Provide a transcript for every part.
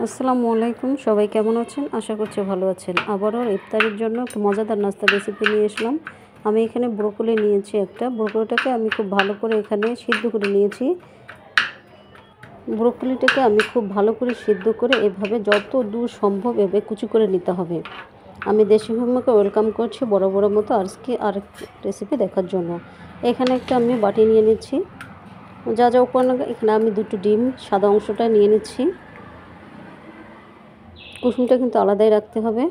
আসসালামু আলাইকুম, সবাই কেমন আছেন? আশা করছি ভালো আছেন। আবারও ইফতারের জন্য একটু মজাদার নাস্তা রেসিপি নিয়ে আসলাম। আমি এখানে ব্রোকলি নিয়েছি একটা। ব্রোকলিটাকে আমি খুব ভালো করে এখানে সিদ্ধ করে নিয়েছি। ব্রোকলিটাকে আমি খুব ভালো করে সিদ্ধ করে এভাবে যত দূর সম্ভব এভাবে কুচি করে নিতে হবে। আমি দেশি হোমকে ওয়েলকাম করছি বড় বড় মতো আজকে আরেক রেসিপি দেখার জন্য। এখানে একটা আমি বাটি নিয়ে নিচ্ছি। যা যা উপকরণ এখানে আমি দুটো ডিম সাদা অংশটা নিয়ে নিচ্ছি। কুসুমটা কিন্তু আলাদাই রাখতে হবে।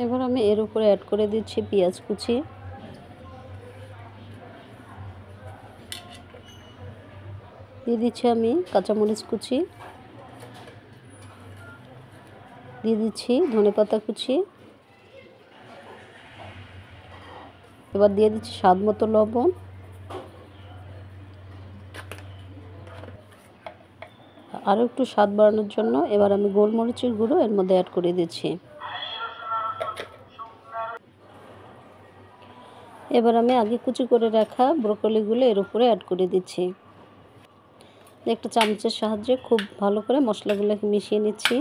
এবার আমি এর উপরে অ্যাড করে দিচ্ছি পেঁয়াজ কুচি, দিয়ে দিচ্ছি আমি কাঁচামরিচ কুচি, দিয়ে দিচ্ছি ধনেপাতা কুচি, এবার দিয়ে দিচ্ছি স্বাদ মতো লবণ, আরও একটু স্বাদ বাড়ানোর জন্য এবার আমি গোলমরিচের গুঁড়ো এর মধ্যে অ্যাড করে দিচ্ছি। এবার আমি আগে কুচি করে রাখা ব্রোকলিগুলো এর উপরে অ্যাড করে দিচ্ছি। একটা চামচের সাহায্যে খুব ভালো করে মশলাগুলোকে মিশিয়ে নিচ্ছি।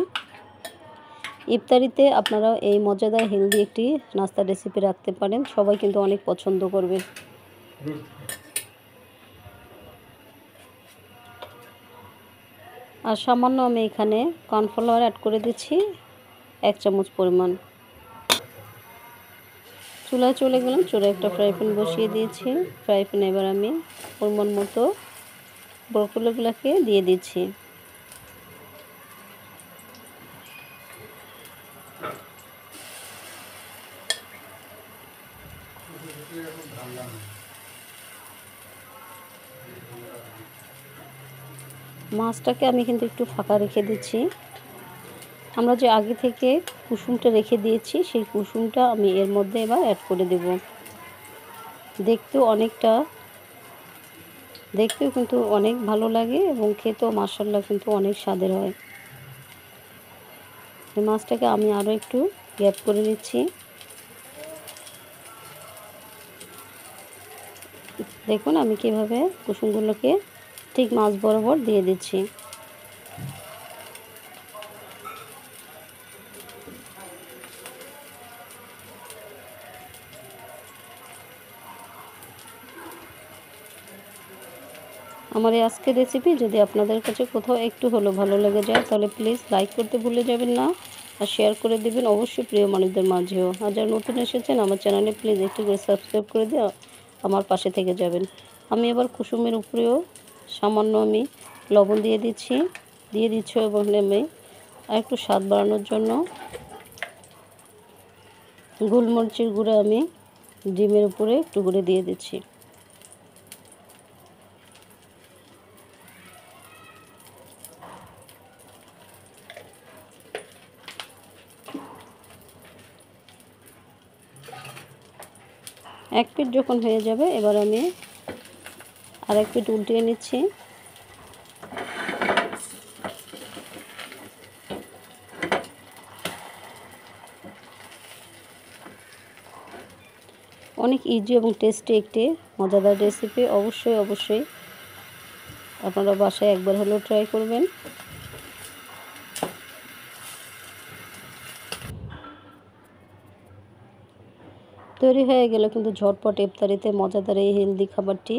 ইফতারিতে আপনারা এই মজাদার হেলদি একটি নাস্তা রেসিপি রাখতে পারেন, সবাই কিন্তু অনেক পছন্দ করবে। আর সামান্য আমি এখানে কর্নফ্লাওয়ার অ্যাড করে দিচ্ছি 1 চামচ পরিমাণ। চুলায় চলে গেলাম, চুলায় একটা ফ্রাই প্যান বসিয়ে দিয়েছি। ফ্রাই প্যানে এবার আমি পরিমাণ মতো ব্রোকলিগুলোকে দিয়ে দিচ্ছি। মাছটাকে আমি কিন্তু একটু ফাঁকা রেখে দিচ্ছি। আমরা যে আগে থেকে কুসুমটা রেখে দিয়েছি সেই কুসুমটা আমি এর মধ্যে এবার অ্যাড করে দেব। দেখতেও কিন্তু অনেক ভালো লাগে এবং খেতেও মাশাআল্লাহ কিন্তু অনেক স্বাদের হয়। এই মাছটাকে আমি আরও একটু গ্যাপ করে নিচ্ছি। দেখুন আমি কিভাবে কুসুমগুলোকে ঠিক মাছ বরাবর দিয়ে দিচ্ছি। আমার এই আজকের রেসিপি যদি আপনাদের কাছে কোথাও একটু হলেও ভালো লেগে যায় তাহলে প্লিজ লাইক করতে ভুলে যাবেন না, আর শেয়ার করে দেবেন অবশ্যই প্রিয় মানুষদের মাঝেও। আর যারা নতুন এসেছেন আমার চ্যানেলে প্লিজ একটু করে সাবস্ক্রাইব করে দিয়ে আমার পাশে থেকে যাবেন। আমি এবার কুসুমের উপরেও সামান্য আমি লবণ দিয়ে দিচ্ছি এবং আমি আর একটু স্বাদ বাড়ানোর জন্য গোলমরিচের গুঁড়ো আমি ডিমের উপরে একটু করে দিয়ে দিচ্ছি। এক পিঠ যখন হয়ে যাবে এবার আমি আরেক পিঠ উল্টিয়ে নিচ্ছি। অনেক ইজি এবং টেস্টি একটি মজাদার রেসিপি, অবশ্যই আপনারা বাসায় একবার হলেও ট্রাই করবেন। তৈরি হয়ে গেল কিন্তু ঝটপট ইফতারিতে মজাদার এই হেলদি খাবারটি।